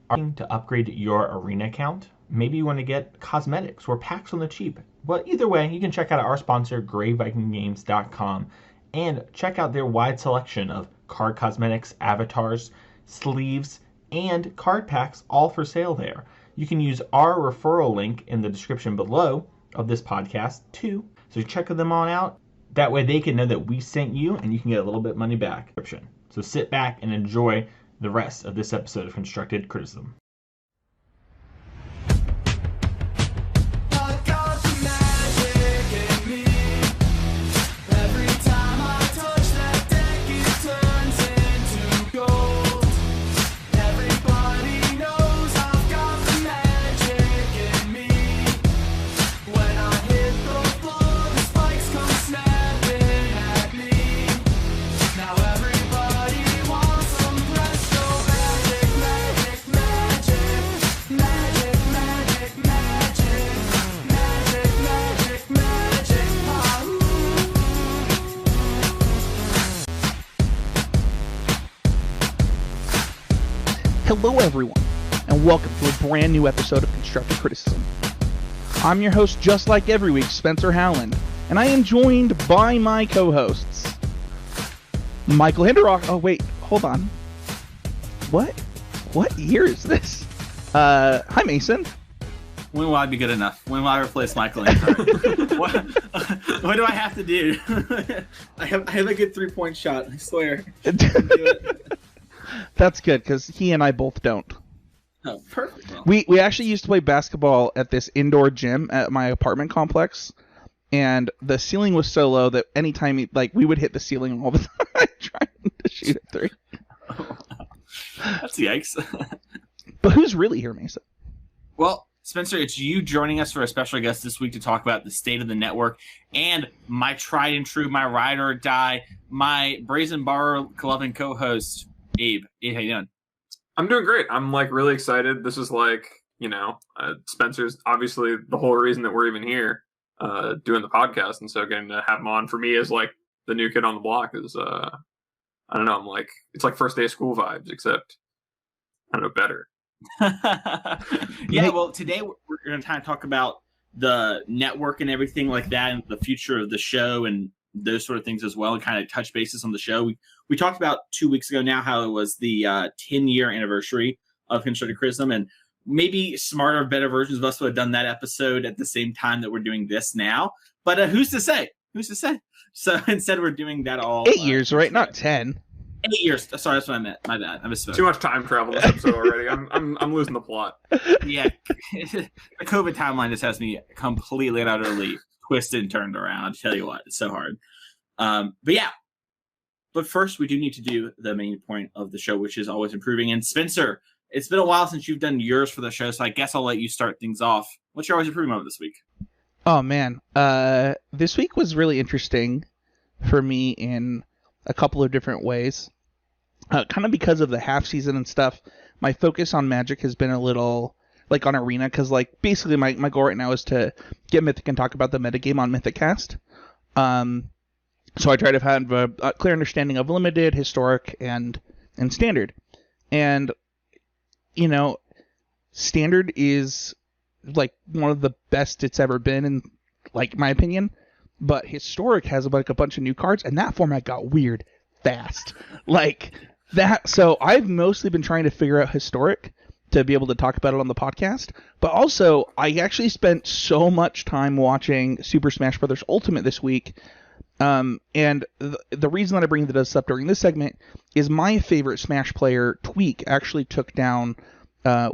Are you looking to upgrade your arena account? Maybe you want to get cosmetics or packs on the cheap. Well, either way, you can check out our sponsor, GreyVikingGames.com, and check out their wide selection of card cosmetics, avatars, sleeves, and card packs, all for sale there. You can use our referral link in the description below of this podcast too. So check them on out. That way they can know that we sent you and you can get a little bit of money back. So sit back and enjoy the rest of this episode of Constructed Criticism. Hello everyone, and welcome to a brand new episode of Constructed Criticism. I'm your host, just like every week, Spencer Howland, and I am joined by my co-hosts, Michael Hinderock. Oh wait, hold on. What year is this? Hi Mason. When will I be good enough? When will I replace Michael Hinderock? what do I have to do? I have a good 3-point shot, I swear. I can do it. That's good, because he and I both don't. Oh, perfect. We actually used to play basketball at this indoor gym at my apartment complex, and the ceiling was so low that anytime we would hit the ceiling all the time trying to shoot a three. Oh, that's yikes. But who's really here, Mason? Well, Spencer, it's you joining us for a special guest this week to talk about the state of the network and my tried and true, my ride or die, my Brazen Bar Club and co-host, Abe. Abe, how you doing? I'm doing great. I'm really excited. This is Spencer's obviously the whole reason that we're even here doing the podcast. And so getting to have him on for me as the new kid on the block is, I don't know. It's like first day of school vibes, except I don't know, better. Yeah. Well, today we're going to kind of talk about the network and everything like that and the future of the show and those sort of things as well, and kind of touch bases on the show. We talked about 2 weeks ago now how it was the 10-year anniversary of Constructed Criticism, and maybe smarter, better versions of us would have done that episode at the same time that we're doing this now. But who's to say? Who's to say? So instead, we're doing that all 8 years, right? Not 10. 8 years. Sorry, that's what I meant. My bad. I misspoke. Too much time travel in this episode already. I'm losing the plot. Yeah, the COVID timeline just has me completely and utterly twisted and turned around. I'll tell you what, it's so hard. But yeah. But first, we do need to do the main point of the show, which is always improving. And Spencer, it's been a while since you've done yours for the show, so I guess I'll let you start things off. What's your always improving moment this week? Oh man, this week was really interesting for me in a couple of different ways. Kind of because of the half season and stuff, my focus on Magic has been a little on Arena, because basically my goal right now is to get Mythic and talk about the metagame on MythicCast. So I try to have a clear understanding of Limited, Historic, and Standard. And, Standard is, one of the best it's ever been in, my opinion. But Historic has, a bunch of new cards, and that format got weird fast. So I've mostly been trying to figure out Historic to be able to talk about it on the podcast. But also, I actually spent so much time watching Super Smash Bros. Ultimate this week. And the reason that I bring this up during this segment is my favorite Smash player, Tweak, actually took down, I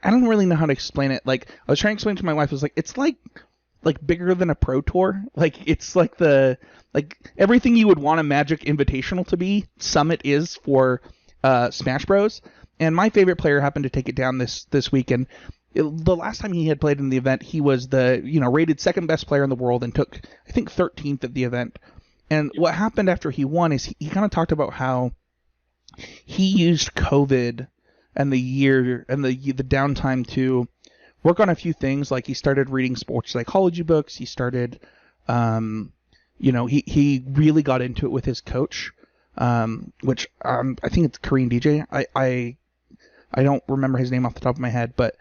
don't really know how to explain it. I was trying to explain it to my wife, I was it's bigger than a Pro Tour. It's everything you would want a Magic Invitational to be, Summit is for Smash Bros. And my favorite player happened to take it down this week, and the last time he had played in the event, he was the rated second best player in the world and took, I think, 13th at the event. And what happened after he won is he kind of talked about how he used COVID and the year and the downtime to work on a few things. He started reading sports psychology books. He started, he really got into it with his coach, which I think it's Korean DJ. I don't remember his name off the top of my head, but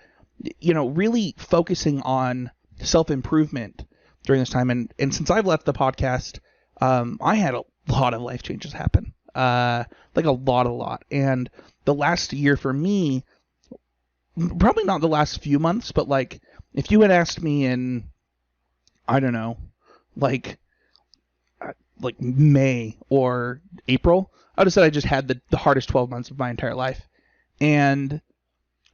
really focusing on self-improvement during this time. And since I've left the podcast, I had a lot of life changes happen, like a lot. And the last year for me, probably not the last few months, but like if you had asked me in, I don't know, like May or April, I would have said I just had the hardest 12 months of my entire life. And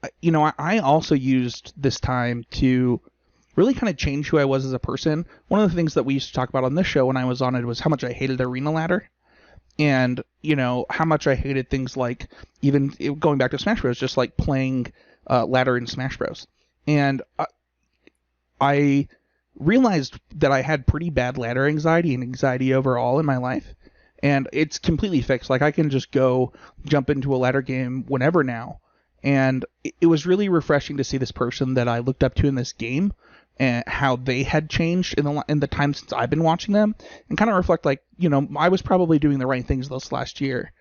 I also used this time to really kind of change who I was as a person. One of the things that we used to talk about on this show when I was on it was how much I hated Arena Ladder. And, how much I hated things like, even going back to Smash Bros., just like playing ladder in Smash Bros. And I realized that I had pretty bad ladder anxiety and anxiety overall in my life. And it's completely fixed. Like, I can just go jump into a ladder game whenever now. And it was really refreshing to see this person that I looked up to in this game and how they had changed in the time since I've been watching them, and kind of reflect like, I was probably doing the right things this last year.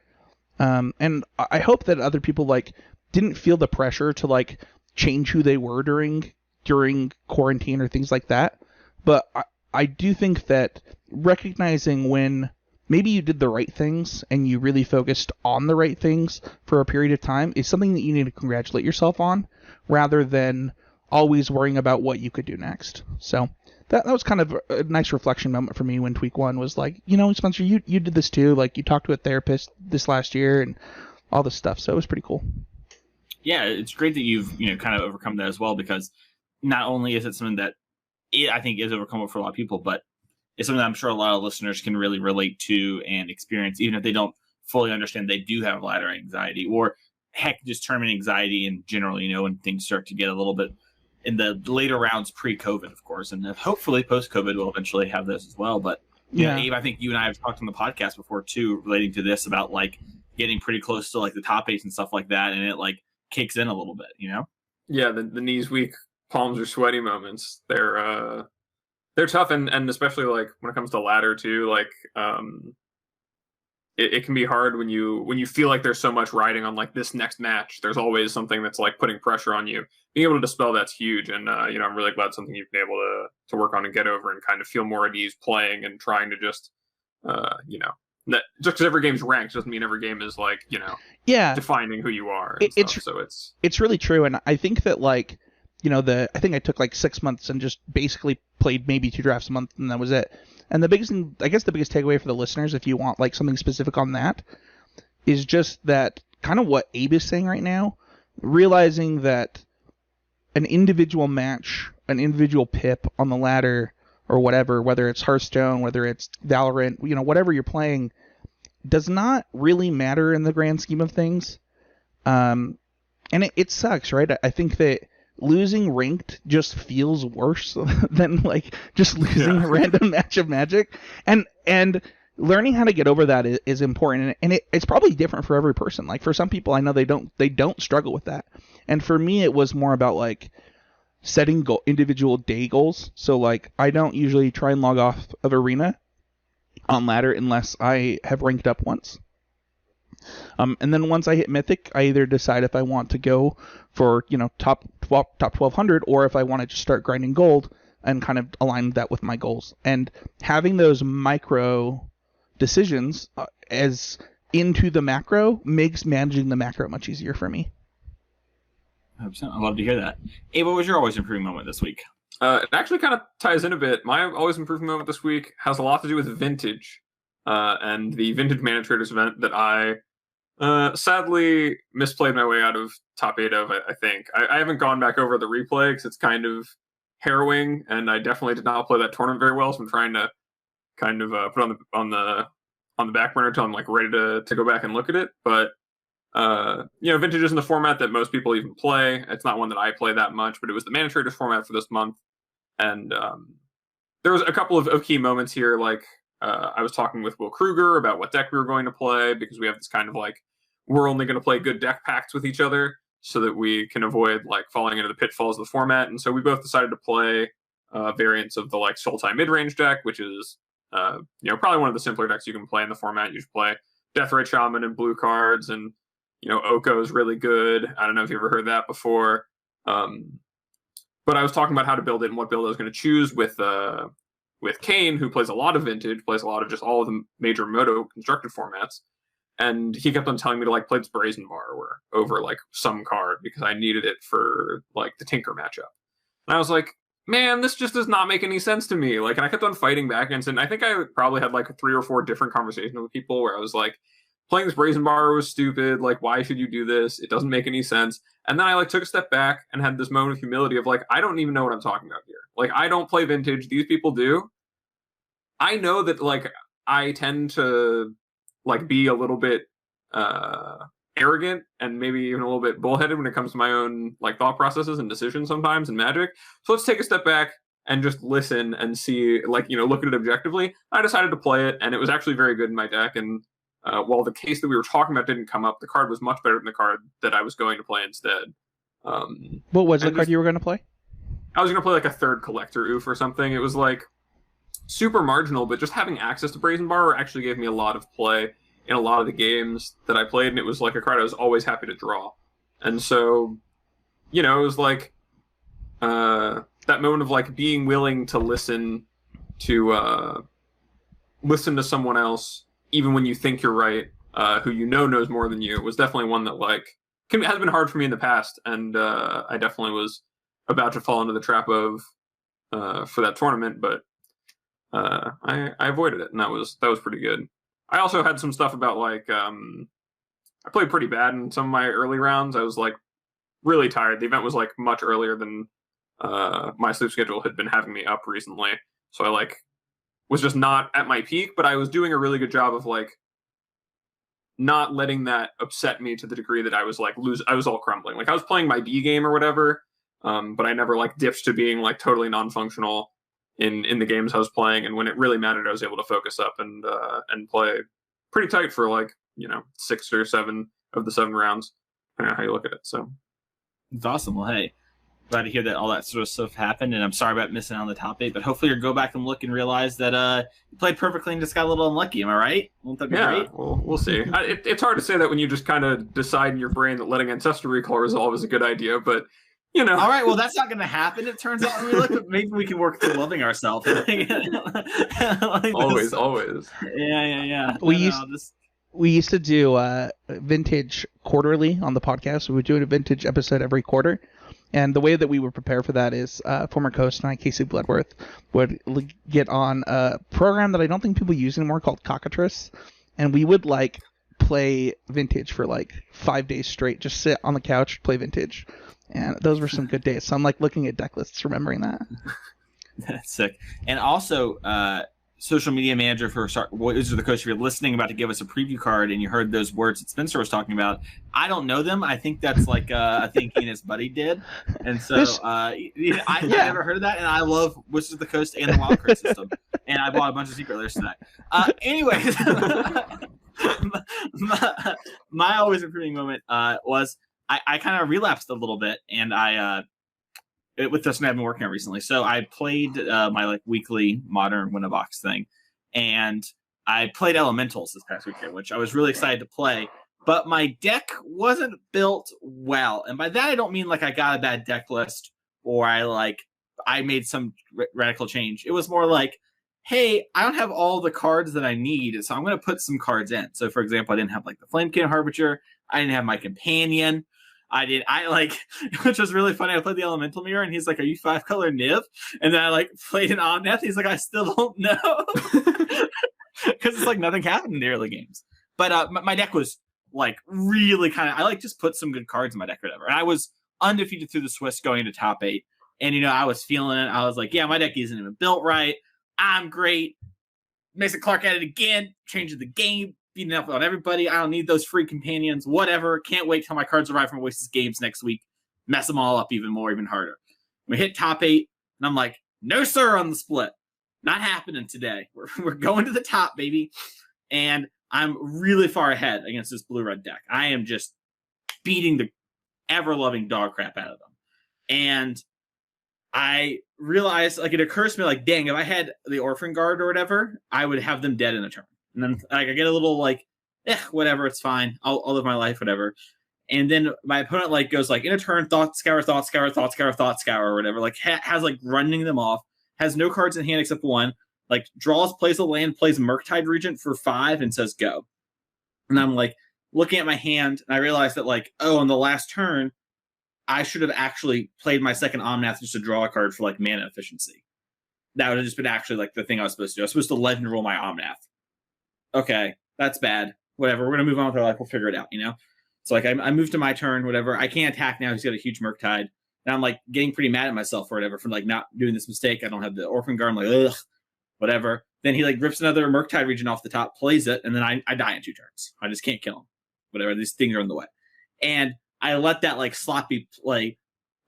And I hope that other people like didn't feel the pressure to like change who they were during quarantine or things like that. But I do think that recognizing when maybe you did the right things and you really focused on the right things for a period of time is something that you need to congratulate yourself on, rather than always worrying about what you could do next. So that was kind of a nice reflection moment for me when Tweak 1 was like, Spencer, you did this too. Like, you talked to a therapist this last year and all this stuff. So it was pretty cool. Yeah, it's great that you've, kind of overcome that as well, because not only is it something that I think is overcomable for a lot of people, but it's something that I'm sure a lot of listeners can really relate to and experience, even if they don't fully understand they do have ladder anxiety, or heck, just tournament anxiety in general, when things start to get a little bit in the later rounds pre-COVID, of course, and hopefully post-COVID we'll eventually have this as well. But Abe, I think you and I have talked on the podcast before too, relating to this, about like getting pretty close to like the top eights and stuff like that, and it like kicks in a little bit, Yeah, the knees weak, palms are sweaty moments. They're tough, and especially like when it comes to ladder too. Like, it can be hard when you feel like there's so much riding on like this next match. There's always something that's like putting pressure on you. Being able to dispel that's huge, and I'm really glad something you've been able to work on and get over, and kind of feel more at ease playing and trying to just that just because every game's ranked doesn't mean every game is like defining who you are. It's really true, and I think that like I think I took like 6 months and just basically played maybe 2 drafts a month, and that was it. And the biggest thing, I guess the biggest takeaway for the listeners, if you want like something specific on that, is just that kind of what Abe is saying right now, realizing that an individual match, an individual pip on the ladder or whatever, whether it's Hearthstone, whether it's Valorant, whatever you're playing, does not really matter in the grand scheme of things. And it sucks, right? I think that losing ranked just feels worse than like just losing a random match of Magic, and learning how to get over that is important, and it's probably different for every person. Like, for some people, I know they don't struggle with that, and for me it was more about like setting individual day goals. So like, I don't usually try and log off of Arena on ladder unless I have ranked up once. And then once I hit Mythic, I either decide if I want to go for, top 1200, or if I want to just start grinding gold and kind of align that with my goals. And having those micro decisions as into the macro makes managing the macro much easier for me. 100%. I love to hear that. Hey, what was your always improving moment this week? It actually kind of ties in a bit. My always improving moment this week has a lot to do with Vintage, and the Vintage Mana Traders event that I sadly misplayed my way out of top 8 of. I think I haven't gone back over the replay because it's kind of harrowing, and I definitely did not play that tournament very well. So I'm trying to kind of put on the back burner until I'm like ready to go back and look at it. But Vintage isn't the format that most people even play. It's not one that I play that much, but it was the Mana Traders format for this month, and there was a couple of key moments here. Like, I was talking with Will Kruger about what deck we were going to play, because we have this kind of like, we're only going to play good deck packs with each other so that we can avoid like falling into the pitfalls of the format. And so we both decided to play variants of the like Sultai mid-range deck, which is probably one of the simpler decks you can play in the format. You should play Deathrite Shaman and blue cards, and Oko is really good. I don't know if you ever heard that before. But I was talking about how to build it and what build I was going to choose with Kane, who plays a lot of Vintage, plays a lot of just all of the major Moto constructed formats. And he kept on telling me to play this Brazen Bar over some card because I needed it for the Tinker matchup. And I was like, man, this just does not make any sense to me. And I kept on fighting back against it. And I think I probably had 3 or 4 different conversations with people where I was like, playing this Brazen Bar was stupid. Why should you do this? It doesn't make any sense. And then I took a step back and had this moment of humility of I don't even know what I'm talking about here. I don't play Vintage. These people do. I know that I tend to be a little bit arrogant and maybe even a little bit bullheaded when it comes to my own thought processes and decisions sometimes in Magic. So let's take a step back and just listen and see, look at it objectively. I decided to play it, and it was actually very good in my deck. And while the case that we were talking about didn't come up, the card was much better than the card that I was going to play instead. What was the card you were going to play? I was going to play a third Collector Oof or something. It was super marginal, but just having access to Brazen Bar actually gave me a lot of play in a lot of the games that I played, and it was a card I was always happy to draw. And so, it was that moment of being willing to listen to someone else, even when you think you're right, who knows more than you, was definitely one that has been hard for me in the past, and I definitely was about to fall into the trap of for that tournament, but I avoided it, and that was pretty good. I also had some stuff about I played pretty bad in some of my early rounds. I was really tired. The event was much earlier than my sleep schedule had been having me up recently, so I was just not at my peak, but I was doing a really good job of not letting that upset me to the degree that I was I was all crumbling. I was playing my B game or whatever, but I never dipped to being totally non-functional in the games I was playing. And when it really mattered, I was able to focus up and play pretty tight for 6 or 7 of the 7 rounds. I don't know how you look at it. So it's awesome. Well, hey, glad to hear that all that sort of stuff happened, and I'm sorry about missing out on the top 8, but hopefully you'll go back and look and realize that you played perfectly and just got a little unlucky. Am I right? Won't that be great? Well, we'll see. It's hard to say that when you just kind of decide in your brain that letting Ancestral Recall resolve is a good idea, but all right, well, that's not going to happen, it turns out. I mean, look, maybe we can work through loving ourselves. Always. Yeah. We used to do Vintage quarterly on the podcast. We would do a Vintage episode every quarter. And the way that we would prepare for that is former co-host and I, Casey Bloodworth, would get on a program that I don't think people use anymore called Cockatrice. And we would play Vintage for 5 days straight. Just sit on the couch, play Vintage. And those were some good days. So I'm looking at deck lists, remembering that. That's sick. And also, social media manager for Wizards of the Coast, if you're listening, about to give us a preview card and you heard those words that Spencer was talking about, I don't know them. I think that's a thing he and his buddy did. And so I never heard of that. And I love Wizards of the Coast and the Wildcard system. And I bought a bunch of secret layers tonight. Anyways, my always improving moment was I kind of relapsed a little bit, and with this I've been working on recently. So I played my weekly Modern Win-a-Box thing, and I played Elementals this past weekend, which I was really excited to play. But my deck wasn't built well, and by that I don't mean I got a bad deck list or I made some radical change. It was more hey, I don't have all the cards that I need, so I'm going to put some cards in. So, for example, I didn't have the Flamekin Harbinger. I didn't have my Companion. Which was really funny. I played the Elemental Mirror, and he's like, "Are you 5-color Niv?" And then I played an Omnath. He's like, "I still don't know," because it's nothing happened in the early games. But my deck was really kind of. I just put some good cards in my deck, or whatever. And I was undefeated through the Swiss going into top 8, and I was feeling it. I was like, "Yeah, my deck isn't even built right. I'm great." Mason Clark at it again, changing the game. Beating up on everybody. I don't need those free companions. Whatever. Can't wait till my cards arrive from Oasis Games next week. Mess them all up even more, even harder. We hit top 8, and I'm like, no, sir, on the split. Not happening today. We're going to the top, baby. And I'm really far ahead against this blue-red deck. I am just beating the ever-loving dog crap out of them. And I realized, it occurs to me, dang, if I had the Orphan Guard or whatever, I would have them dead in a turn. And then I get a little whatever, it's fine. I'll live my life, whatever. And then my opponent like goes like in a turn, thought scour, or whatever. Like has like running them off. Has no cards in hand except one. Like draws, plays a land, plays Murktide Regent for 5, and says go. And I'm like looking at my hand, and I realize that like, oh, on the last turn, I should have actually played my second Omnath just to draw a card for like mana efficiency. That would have just been actually like the thing I was supposed to do. I was supposed to legend roll my Omnath. Okay, that's bad. Whatever. We're gonna move on with our life. We'll figure it out, you know? So like I moved to my turn, whatever. I can't attack now. He's got a huge Murktide. And I'm like getting pretty mad at myself or whatever for like not doing this mistake. I don't have the Orphan Guard. I'm like, ugh, whatever. Then he like rips another Murktide Regent off the top, plays it, and then I die in 2 turns. I just can't kill him. Whatever. These things are in the way. And I let that like sloppy play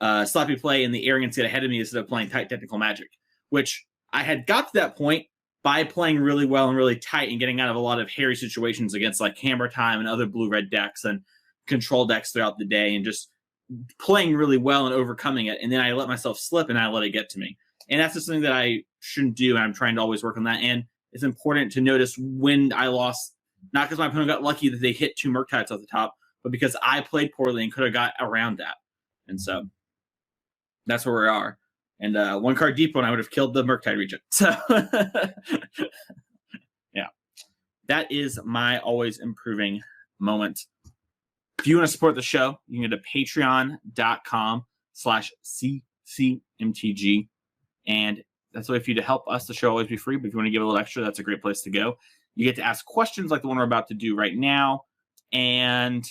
in the arrogance get ahead of me instead of playing tight technical Magic, which I had got to that point by playing really well and really tight and getting out of a lot of hairy situations against like Hammer Time and other blue-red decks and control decks throughout the day and just playing really well and overcoming it. And then I let myself slip and I let it get to me. And that's just something that I shouldn't do. And I'm trying to always work on that. And it's important to notice when I lost, not because my opponent got lucky that they hit 2 Murktides off the top, but because I played poorly and could have got around that. And so that's where we are. And 1 card deep when I would have killed the Murktide Regent. So yeah, that is my always improving moment. If you want to support the show, you can go to patreon.com/ccmtg. And that's a way for you to help us. The show always be free, but if you want to give a little extra, that's a great place to go. You get to ask questions like the one we're about to do right now. And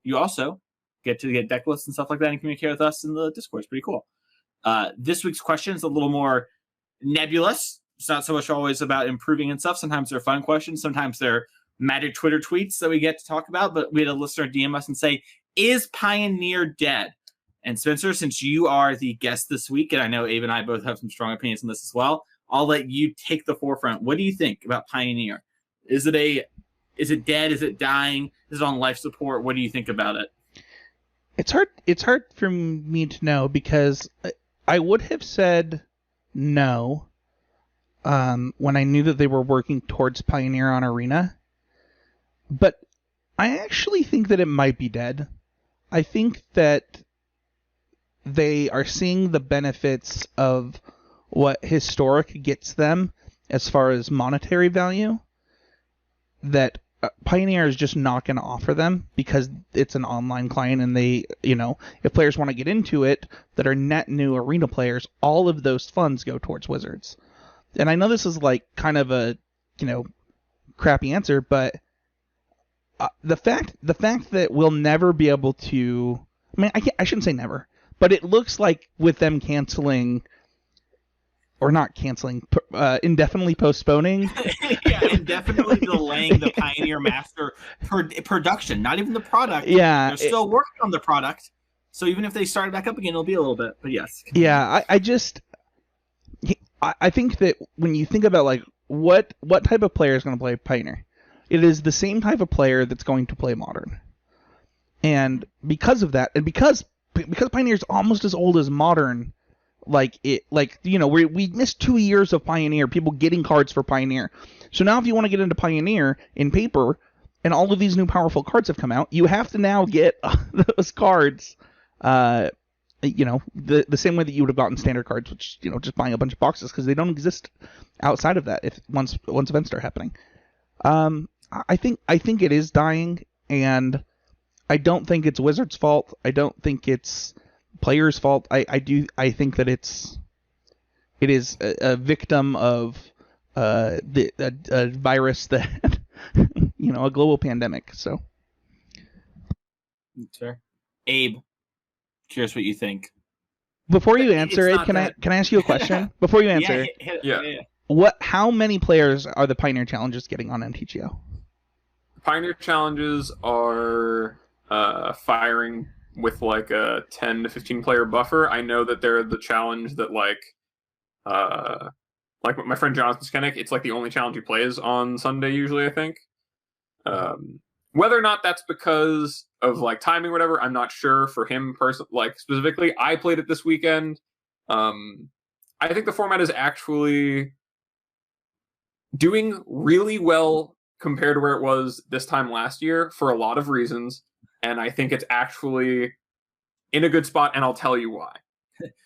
you also get to get deck lists and stuff like that and communicate with us in the Discord. It's pretty cool. This week's question is a little more nebulous. It's not so much always about improving and stuff. Sometimes they're fun questions. Sometimes they're Magic Twitter tweets that we get to talk about. But we had a listener DM us and say, is Pioneer dead? And Spencer, since you are the guest this week, and I know Abe and I both have some strong opinions on this as well, I'll let you take the forefront. What do you think about Pioneer? Is it dead? Is it dying? Is it on life support? What do you think about it? It's hard for me to know because I would have said no when I knew that they were working towards Pioneer on Arena. But I actually think that it might be dead. I think that they are seeing the benefits of what Historic gets them as far as monetary value that Pioneer is just not going to offer them because it's an online client and they, if players want to get into it that are net new Arena players, all of those funds go towards Wizards. And I know this is like kind of a, crappy answer, but the fact that we'll never be able to, I shouldn't say never, but it looks like with them canceling or not canceling, indefinitely postponing. Yeah, indefinitely delaying the Pioneer Master production, not even the product. Yeah. They're still working on the product. So even if they start back up again, it'll be a little bit. But yes. Yeah, I think that when you think about like what type of player is going to play Pioneer, it is the same type of player that's going to play Modern. And because of that, and because Pioneer is almost as old as Modern, we missed 2 years of Pioneer, people getting cards for Pioneer. So now if you want to get into Pioneer in paper, and all of these new powerful cards have come out, you have to now get those cards, the same way that you would have gotten standard cards, which, just buying a bunch of boxes, because they don't exist outside of that once events start happening. I think it is dying, and I don't think it's Wizards' fault. I don't think it's players' fault. I think that it is a victim of a virus that a global pandemic. So that's fair. Abe, curious what you think. Before you answer it, can I ask you a question? Before you answer, yeah. How many players are the Pioneer Challenges getting on MTGO? Pioneer Challenges are firing with like a 10 to 15 player buffer. I know that they're the challenge that like my friend Jonathan Skennick, it's like the only challenge he plays on Sunday usually, I think. Whether or not that's because of like timing or whatever, I'm not sure for him specifically. I played it this weekend. I think the format is actually doing really well compared to where it was this time last year for a lot of reasons, and I think it's actually in a good spot, and I'll tell you why.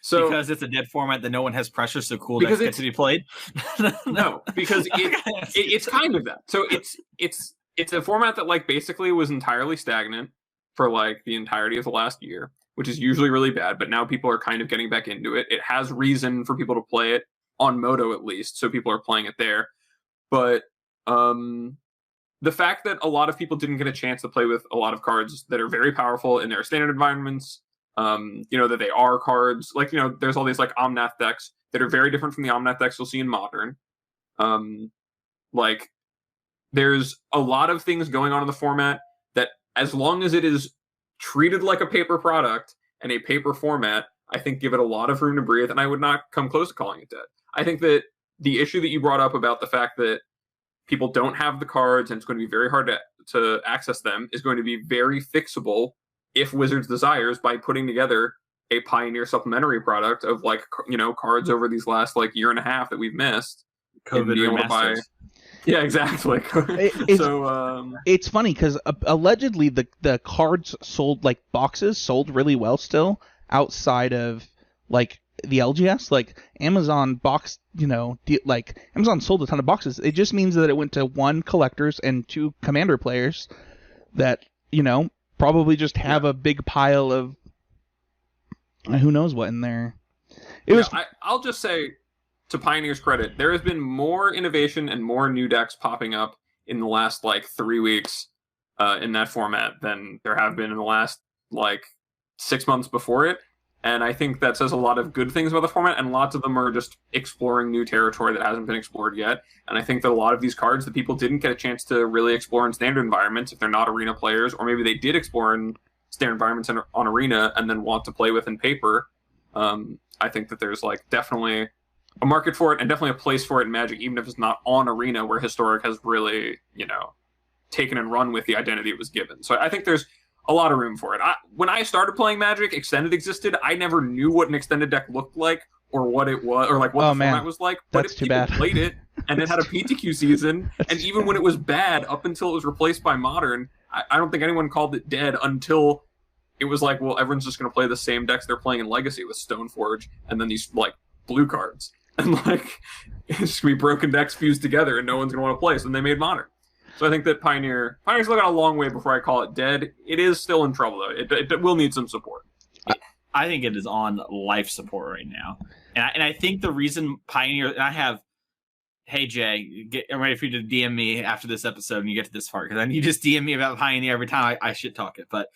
So because it's a dead format that no one has pressure, so cool because decks get to be played. No, because it's kind of that. So it's a format that like basically was entirely stagnant for like the entirety of the last year, which is usually really bad. But now people are kind of getting back into it. It has reason for people to play it on Moto at least, so people are playing it there. But the fact that a lot of people didn't get a chance to play with a lot of cards that are very powerful in their standard environments. That they are cards like, there's all these like Omnath decks that are very different from the Omnath decks you'll see in Modern. Like there's a lot of things going on in the format that as long as it is treated like a paper product and a paper format, I think give it a lot of room to breathe, and I would not come close to calling it dead. I think that the issue that you brought up about the fact that people don't have the cards and it's going to be very hard to access them is going to be very fixable if Wizards desires by putting together a Pioneer supplementary product of like, cards over these last like year and a half that we've missed. COVID remasters. Yeah, exactly. It's funny because allegedly the cards sold, like boxes sold really well still outside of like the LGS. Like Amazon box, like Amazon sold a ton of boxes. It just means that it went to 1 collectors and 2 commander players that, probably just have a big pile of who knows what in there. I'll just say, to Pioneer's credit, there has been more innovation and more new decks popping up in the last like 3 weeks in that format than there have been in the last like 6 months before it. And I think that says a lot of good things about the format, and lots of them are just exploring new territory that hasn't been explored yet. And I think that a lot of these cards that people didn't get a chance to really explore in standard environments, if they're not Arena players, or maybe they did explore in standard environments on Arena and then want to play with in paper, I think that there's like definitely a market for it and definitely a place for it in Magic, even if it's not on Arena, where Historic has really, taken and run with the identity it was given. So I think there's a lot of room for it. When I started playing Magic, Extended existed. I never knew what an Extended deck looked like or what it was, or like what the format was like. But That's if too people bad. played it, and it had a PTQ season, and even when it was bad, up until it was replaced by Modern, I don't think anyone called it dead until it was like, well, everyone's just going to play the same decks they're playing in Legacy with Stoneforge, and then these like blue cards, and like it's just gonna be broken decks fused together, and no one's going to want to play. So then they made Modern. So I think that Pioneer's still got a long way before I call it dead. It is still in trouble, though. It will need some support. I think it is on life support right now. And I think the reason Pioneer... And I have... Hey, Jay, I'm ready for you to DM me after this episode when you get to this part, because then you just DM me about Pioneer every time I shit talk it. But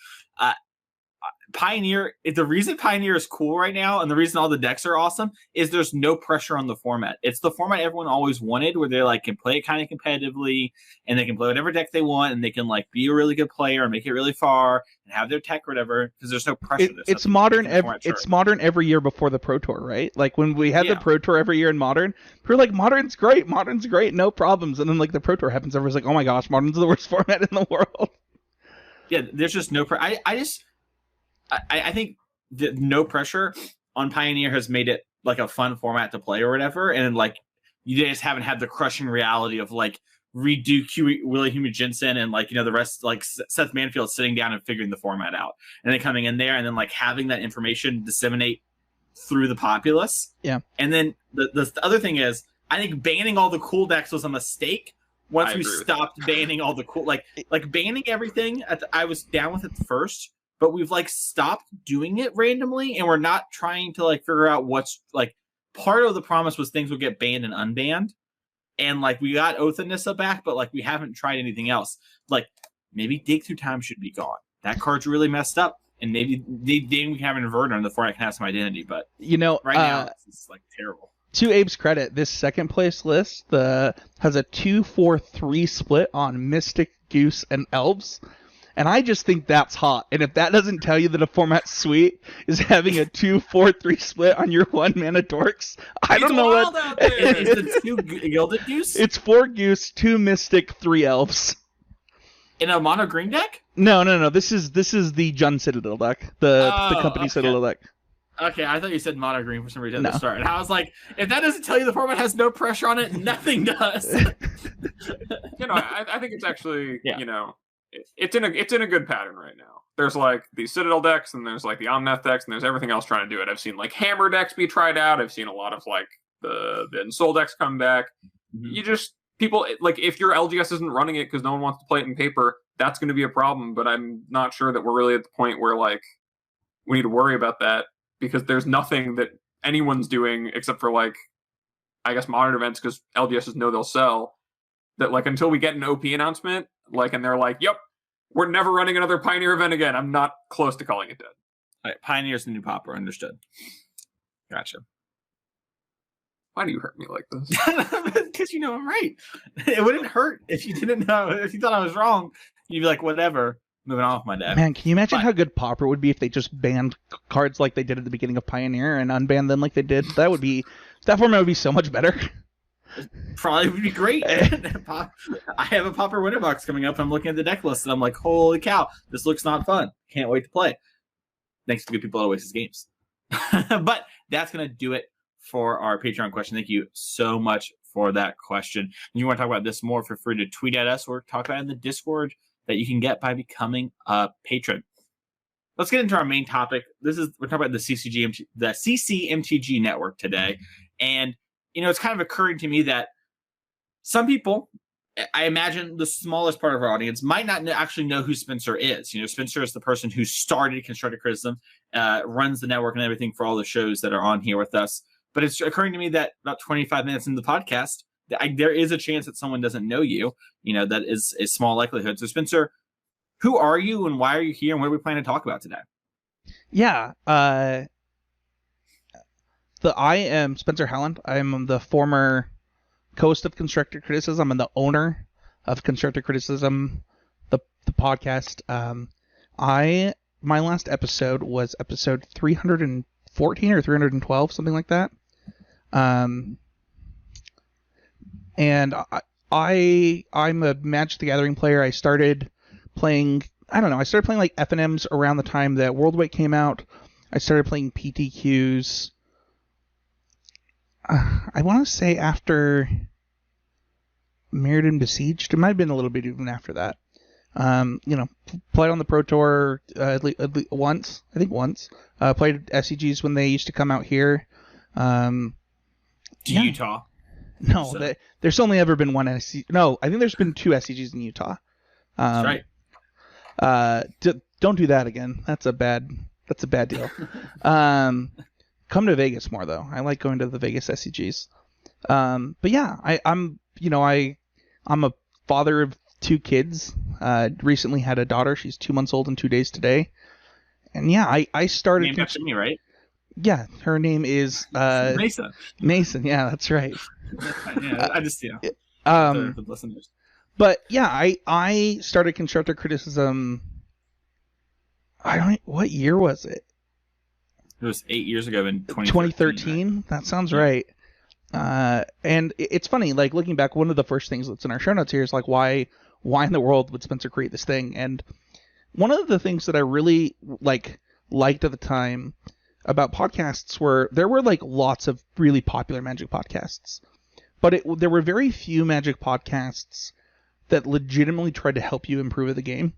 Pioneer... The reason Pioneer is cool right now, and the reason all the decks are awesome, is there's no pressure on the format. It's the format everyone always wanted, where they like can play it kind of competitively, and they can play whatever deck they want, and they can like be a really good player and make it really far and have their tech or whatever, because there's no pressure. It's Modern. It's Modern every year before the Pro Tour, right? Like when we had the Pro Tour every year in Modern, we were like, Modern's great, no problems. And then like the Pro Tour happens, everyone's like, oh my gosh, Modern's the worst format in the world. Yeah, there's just no pressure. I think the no pressure on Pioneer has made it like a fun format to play or whatever, and like you just haven't had the crushing reality of like redo Willie Hume-Jensen and like the rest, like Seth Manfield sitting down and figuring the format out, and then coming in there and then like having that information disseminate through the populace. Yeah. And then the other thing is, I think banning all the cool decks was a mistake. Once we stopped banning all the cool, like banning everything, I was down with it first. But we've like stopped doing it randomly, and we're not trying to like figure out what's like part of the promise was things would get banned and unbanned. And like we got Oath and Nissa back, but like we haven't tried anything else. Like maybe Dig Through Time should be gone. That card's really messed up. And maybe we can have an inverter in the format can have some identity, but right now it's like terrible. To Abe's credit, this second place list has a 2-4-3 split on Mystic, Goose, and Elves. And I just think that's hot. And if that doesn't tell you that a format sweet is having a 2-4-3 split on your 1-mana dorks, I don't know what. Is it 2 Gilded Goose? It's 4 Goose, 2 Mystic, 3 Elves. In a mono green deck? No. This is the Jund Citadel deck, the company Citadel deck. Okay, I thought you said mono green for some reason at No. the start. And I was like, if that doesn't tell you the format has no pressure on it, nothing does. I think it's actually, Yeah. it's in a good pattern right now. There's like the Citadel decks, and there's like the Omnath decks, and there's everything else trying to do it. I've seen like Hammer decks be tried out. I've seen a lot of like the Soul decks come back. Mhm. People, like, if your LGS isn't running it because no one wants to play it in paper, that's going to be a problem. But I'm not sure that we're really at the point where like we need to worry about that, because there's nothing that anyone's doing except for like, I guess, modern events, because LGSs know they'll sell. That like until we get an OP announcement, like, and they're like, "Yep, we're never running another Pioneer event again," I'm not close to calling it dead. All right, Pioneer's the new Popper. Understood. Gotcha. Why do you hurt me like this? Because I'm right. It wouldn't hurt if you didn't know. If you thought I was wrong, you'd be like, whatever. Moving on with my day. Man, can you imagine But- how good Pauper would be if they just banned cards like they did at the beginning of Pioneer and unbanned them like they did? That format would be so much better. Probably would be great. I have a Popper winner box coming up. I'm looking at the deck list and I'm like, holy cow, this looks not fun. Can't wait to play. Thanks to good people at Oasis Games. But that's going to do it for our Patreon question. Thank you so much for that question. If you want to talk about this more, feel free to tweet at us or talk about it in the Discord that you can get by becoming a patron. Let's get into our main topic. We're talking about the CCMTG network today. And, it's kind of occurring to me that some people, I imagine the smallest part of our audience, might not actually know who Spencer is. Spencer is the person who started Constructed Criticism, runs the network and everything for all the shows that are on here with us. But it's occurring to me that about 25 minutes into the podcast, there is a chance that someone doesn't know you. That is a small likelihood. So, Spencer, who are you and why are you here and what are we planning to talk about today? Yeah, I am Spencer Howland. I'm the former host of Constructed Criticism and the owner of Constructed Criticism, the podcast. My last episode was episode 314 or 312, something like that. And I'm a Magic the Gathering player. I started playing like FNMs around the time that Worldweight came out. I started playing PTQs. I want to say after Mirrodin Besieged. It might have been a little bit even after that. Played on the Pro Tour at least once. I think once. Played SCGs when they used to come out here. Utah. No, So- there's only ever been one SCG. No, I think there's been 2 SCGs in Utah. That's right. Don't do that again. That's a bad deal. Come to Vegas more though. I like going to the Vegas SCGs. But yeah, I'm a father of 2 kids. Recently had a daughter. She's 2 months old and 2 days today. And yeah, I started. Named after me, right? Yeah, her name is Mesa. Mason. Yeah, that's right. Yeah, I just for the listeners. But yeah, I started Constructed Criticism. What year was it? It was 8 years ago in 2013. Right? That sounds right. And it's funny, like looking back, one of the first things that's in our show notes here is like why in the world would Spencer create this thing? And one of the things that I really liked at the time about podcasts were there were like lots of really popular Magic podcasts, but there were very few Magic podcasts that legitimately tried to help you improve at the game.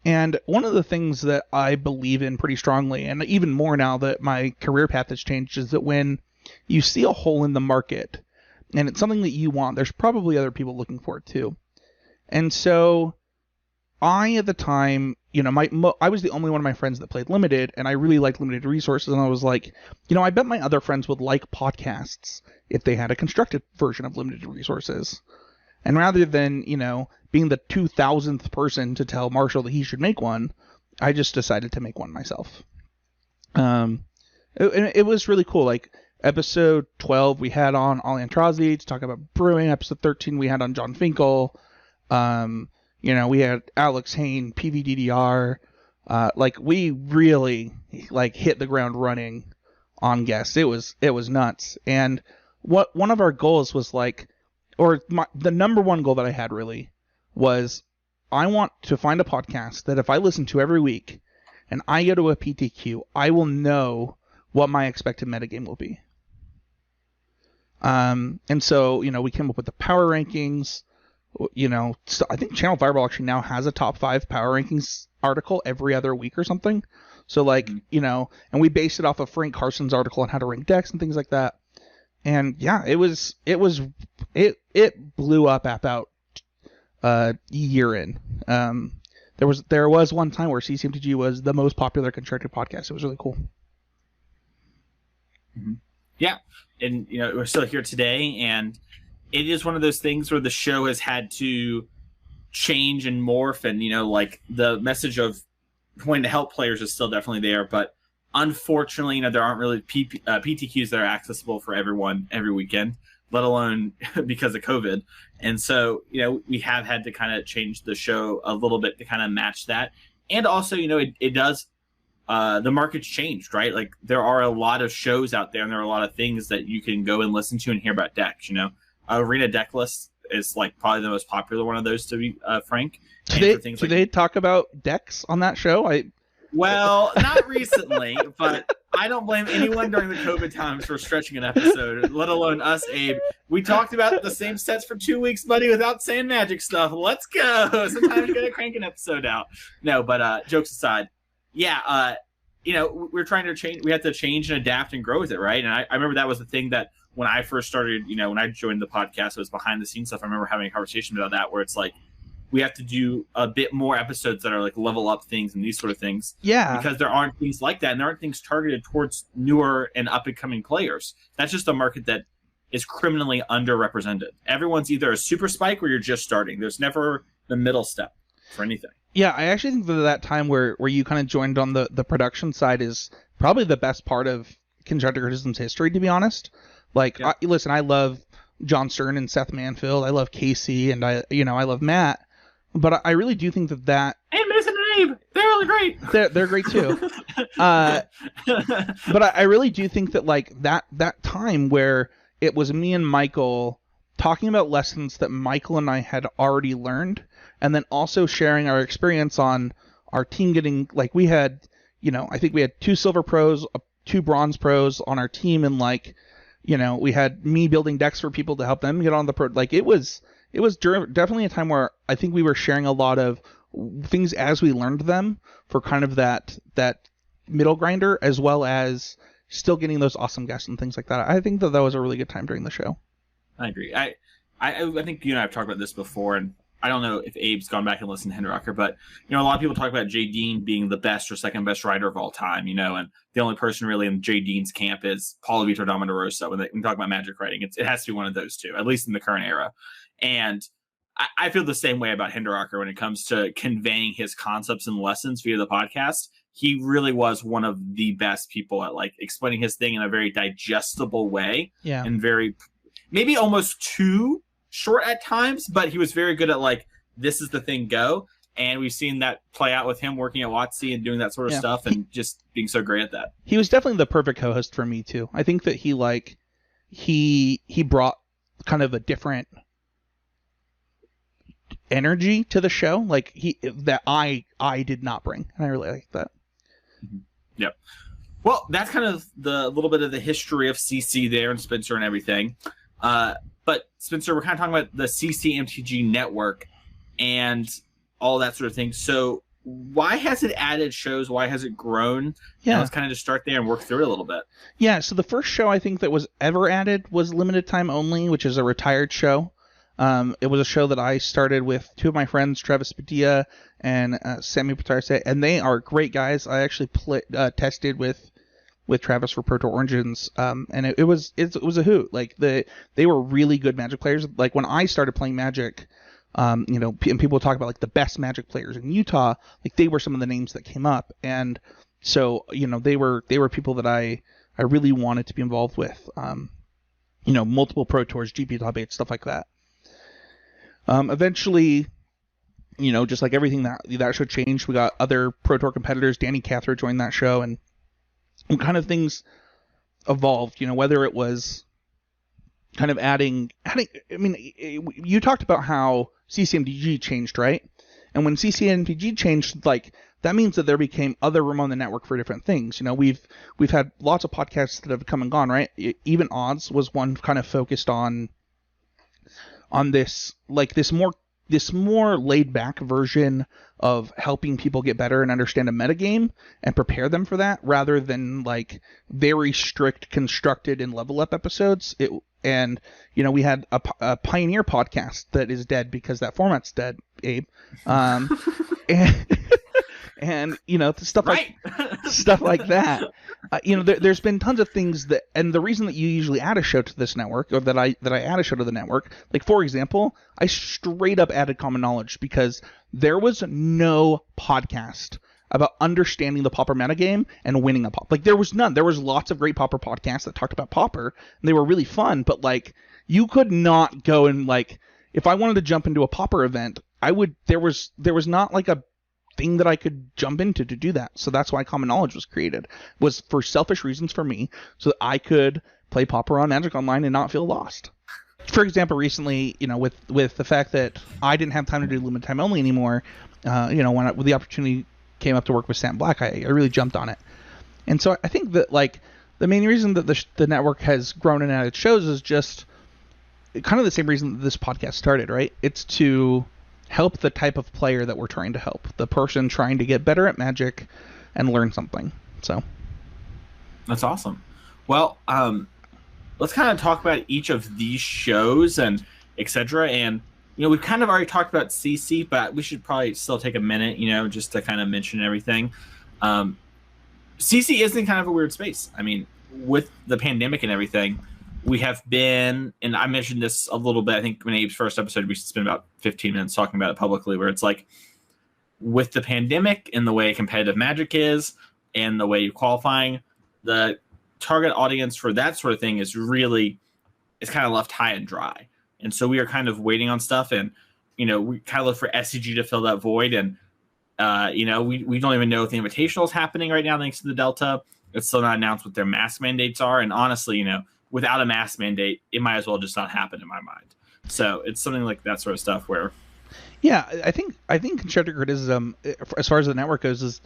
And one of the things that I believe in pretty strongly, and even more now that my career path has changed, is that when you see a hole in the market and it's something that you want, there's probably other people looking for it too. And so I, at the time, I was the only one of my friends that played Limited, and I really liked Limited Resources, and I was like, I bet my other friends would like podcasts if they had a constructed version of Limited Resources. And rather than, being the 2,000th person to tell Marshall that he should make one, I just decided to make one myself. It was really cool. Like, episode 12, we had on Ollie Antrazi to talk about brewing. Episode 13, we had on John Finkel. We had Alex Hain, PVDDR. We really, hit the ground running on guests. It was nuts. And one of our goals was, the number one goal that I had really was I want to find a podcast that if I listen to every week and I go to a PTQ, I will know what my expected metagame will be. And so, we came up with the power rankings. So I think Channel Fireball actually now has a top 5 power rankings article every other week or something. So and we based it off of Frank Carson's article on how to rank decks and things like that. And yeah, it blew up about a year in. There was one time where CCMTG was the most popular constructed podcast. It was really cool. Mm-hmm. Yeah, and we're still here today, and it is one of those things where the show has had to change and morph, and the message of wanting to help players is still definitely there, but unfortunately, there aren't really PTQs that are accessible for everyone every weekend, let alone because of COVID. And so, we have had to kind of change the show a little bit to kind of match that. And also, it does, the market's changed, right? Like, there are a lot of shows out there, and there are a lot of things that you can go and listen to and hear about decks. Arena Deck List is probably the most popular one of those, to be frank. Do they talk about decks on that show? Well, not recently, but I don't blame anyone during the COVID times for stretching an episode, let alone us, Abe. We talked about the same sets for 2 weeks, buddy, without saying magic stuff. Let's go. Sometimes you gotta crank an episode out. No, but jokes aside, yeah, we're trying to change. We have to change and adapt and grow with it, right? And I remember that was the thing that when I first started, when I joined the podcast, it was behind the scenes stuff. I remember having a conversation about that where it's like, we have to do a bit more episodes that are like level up things and these sort of things. Yeah. Because there aren't things like that, and there aren't things targeted towards newer and up-and-coming players. That's just a market that is criminally underrepresented. Everyone's either a super spike or you're just starting. There's never the middle step for anything. Yeah, I actually think that time where you kind of joined on the production side is probably the best part of Constructed Criticism's history, to be honest. Yeah. I love John Stern and Seth Manfield. I love Casey, and I love Matt. But I really do think that and Mason and Abe, they're really great. They're great too. But I really do think that that time where it was me and Michael talking about lessons that Michael and I had already learned, and then also sharing our experience on our team getting we had, I think we had 2 silver pros, 2 bronze pros on our team, and we had me building decks for people to help them get on the pro. It was definitely a time where I think we were sharing a lot of things as we learned them for kind of that middle grinder, as well as still getting those awesome guests and things like that. I think that was a really good time during the show. I agree. I think you and I have talked about this before, and I don't know if Abe's gone back and listened to Hindrocker, but a lot of people talk about Jay Dean being the best or second best writer of all time, and the only person really in Jay Dean's camp is Paulo Vitor Damarosa. When we talk about magic writing, it has to be one of those two, at least in the current era. And I feel the same way about Hindrocker when it comes to conveying his concepts and lessons via the podcast. He really was one of the best people at explaining his thing in a very digestible way. Yeah. And maybe almost too short at times, but he was very good at this is the thing, go. And we've seen that play out with him working at WotC and doing that sort of stuff, and just being so great at that. He was definitely the perfect co-host for me too. I think that he brought kind of a different energy to the show, that I did not bring, and I really like that. Yep. Well, that's kind of the little bit of the history of CC there and Spencer and everything. But Spencer, we're kind of talking about the CCMTG network and all that sort of thing. So why has it added shows? Why has it grown? Yeah. Let's kind of just start there and work through it a little bit. Yeah. So the first show I think that was ever added was Limited Time Only, which is a retired show. It was a show that I started with 2 of my friends, Travis Padilla and Sammy Patarse, and they are great guys. I actually tested with Travis for Pro Tour Origins, and it was a hoot. They were really good Magic players. When I started playing Magic, and people talk about the best Magic players in Utah, they were some of the names that came up, and so they were people that I really wanted to be involved with. Multiple Pro Tours, GP Top 8, stuff like that. Eventually, just like everything that show changed, we got other Pro Tour competitors. Danny Cathro joined that show, and kind of things evolved, whether it was kind of adding, I mean, you talked about how CCMDG changed, right? And when CCMDG changed, that means that there became other room on the network for different things. You know, we've had lots of podcasts that have come and gone, right? Even Odds was one kind of focused on this, like this more laid back version of helping people get better and understand a metagame and prepare them for that, rather than like very strict constructed and level up episodes. And you know, we had a Pioneer podcast that is dead because that format's dead, Abe. And you know, stuff like stuff like that. You know, there's been tons of things that, and the reason that you usually add a show to this network, or that I add a show to the network, like for example, I straight up added Common Knowledge because there was no podcast about understanding the Pauper metagame and winning a pop. Like there was none. There was lots of great Pauper podcasts that talked about Pauper, and they were really fun. But like, you could not go and like, if I wanted to jump into a Pauper event, I would. There was not like a thing that I could jump into to do that. So that's why Common Knowledge was created, was for selfish reasons for me, so that I could play Pauper on Magic Online and not feel lost. For example, recently, you know, with the fact that I didn't have time to do limited time only anymore, you know, when the opportunity came up to work with Sam Black, I really jumped on it. And so I think that like the main reason that the network has grown and added shows is just kind of the same reason that this podcast started, right? It's to help the type of player that we're trying to help, the person trying to get better at Magic and learn something. So that's awesome. Well, let's kind of talk about each of these shows and etc. And you know, we've kind of already talked about CC, but we should probably still take a minute, you know, just to kind of mention everything. CC is in kind of a weird space. I mean, with the pandemic and everything, we have been, and I mentioned this a little bit, I think in Abe's first episode, we spent about 15 minutes talking about it publicly, where it's like, with the pandemic and the way competitive Magic is and the way you're qualifying, the target audience for that sort of thing is really, it's kind of left high and dry. And so we are kind of waiting on stuff, and, you know, we kind of look for SCG to fill that void. And, you know, we don't even know if the Invitational is happening right now thanks to the Delta. It's still not announced what their mask mandates are. And honestly, you know, without a mask mandate, it might as well just not happen in my mind. So it's something like that sort of stuff where... Yeah, I think constructive criticism, as far as the network goes, is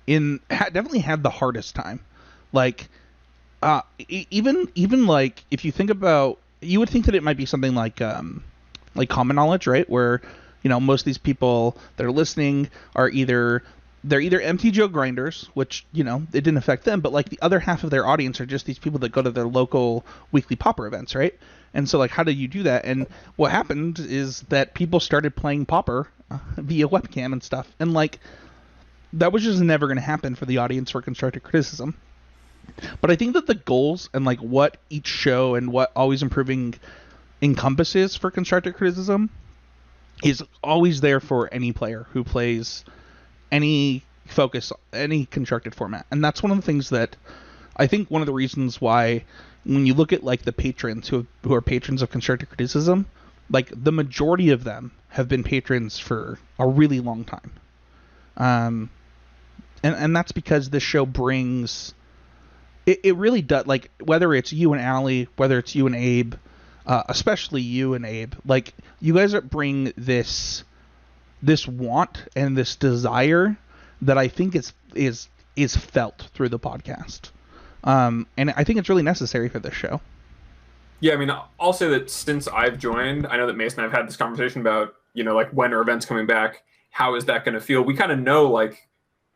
definitely had the hardest time. Like, even like, if you think about, you would think that it might be something like Common Knowledge, right? Where, you know, most of these people that are listening are either empty Joe grinders, which, you know, it didn't affect them, but like the other half of their audience are just these people that go to their local weekly Pauper events, right? And so like, how do you do that? And what happened is that people started playing Pauper via webcam and stuff, and like, that was just never going to happen for the audience for constructive criticism. But I think that the goals and like what each show and what Always Improving encompasses for constructive criticism is always there for any player who plays any constructed format. And that's one of the things that I think, one of the reasons why, when you look at like the patrons who are patrons of constructive criticism, like the majority of them have been patrons for a really long time. And that's because this show brings, it really does, like, whether it's you and Allie, whether it's you and Abe, especially you and Abe, like, you guys bring this want and this desire that I think is felt through the podcast. And I think it's really necessary for this show. Yeah, I mean, I'll say that since I've joined, I know that Mason and I've had this conversation about, you know, like, when are events coming back? How is that going to feel? We kind of know, like,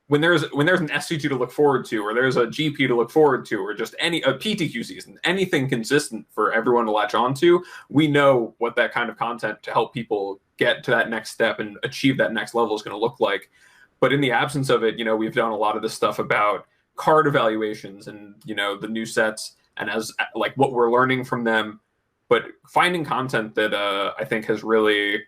when there's an SC2 to look forward to, or there's a GP to look forward to, or just a PTQ season, anything consistent for everyone to latch onto, we know what that kind of content to help people get to that next step and achieve that next level is going to look like. But in the absence of it, you know, we've done a lot of this stuff about card evaluations and, you know, the new sets, and as like what we're learning from them, but finding content that I think has really